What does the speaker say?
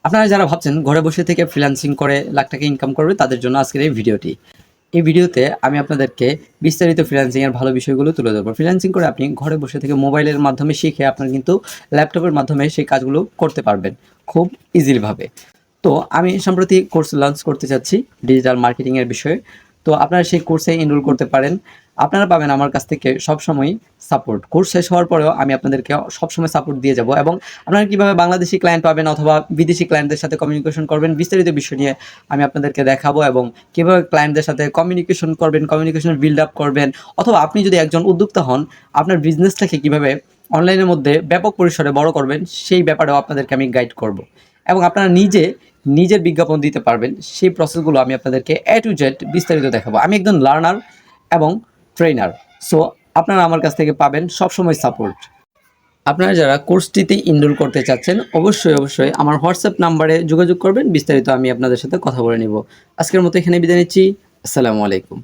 আপনারা যারা ভাবছেন ঘরে বসে থেকে ফ্রিল্যান্সিং করে লাখ টাকা ইনকাম করবে, তাদের জন্য আজকের এই ভিডিওটি। এই ভিডিওতে আমি আপনাদেরকে বিস্তারিত ফ্রিল্যান্সিং এর ভালো বিষয়গুলো তুলে ধরবো। ফ্রিল্যান্সিং করে আপনি ঘরে বসে থেকে মোবাইলের মাধ্যমে শিখে আপনার কিন্তু ল্যাপটপের মাধ্যমে সেই কাজগুলো করতে পারবেন খুব ইজিলি ভাবে। তো আমি সম্প্রতি কোর্স লঞ্চ করতে চাচ্ছি ডিজিটাল মার্কেটিং এর বিষয়ে। তো আপনারা সেই কোর্সে এনরোল করতে পারেন। আপনারা পাবেন আমার কাছ থেকে সবসময় সাপোর্ট। কোর্স শেষ হওয়ার পরেও আমি আপনাদেরকে সবসময় সাপোর্ট দিয়ে যাব, এবং আপনারা কীভাবে বাংলাদেশি ক্লায়েন্ট পাবেন অথবা বিদেশি ক্লায়েন্টদের সাথে কমিউনিকেশন করবেন, বিস্তারিত বিষয় নিয়ে আমি আপনাদেরকে দেখাবো। এবং কীভাবে ক্লায়েন্টদের সাথে কমিউনিকেশন করবেন, কমিউনিকেশন বিল্ড আপ করবেন, অথবা আপনি যদি একজন উদ্যোক্তা হন, আপনার বিজনেসটাকে কীভাবে অনলাইনের মধ্যে ব্যাপক পরিসরে বড় করবেন, সেই ব্যাপারেও আপনাদেরকে আমি গাইড করব। এবং আপনারা নিজের বিজ্ঞাপন দিতে পারবেন, সেই প্রসেসগুলো আমি আপনাদেরকে A to Z বিস্তারিত দেখাবো। আমি একজন লার্নার এবং ট্রেনার। সো আপনারা আমার কাছ থেকে পাবেন সবসময় সাপোর্ট। আপনারা যারা কোর্সটিতে এনরোল করতে চাচ্ছেন, অবশ্যই আমার হোয়াটসঅ্যাপ নাম্বারে যোগাযোগ করবেন। বিস্তারিত আমি আপনাদের সাথে কথা বলে নিব। আজকের মতো এখানে বিদায় নিচ্ছি। আসসালামু আলাইকুম।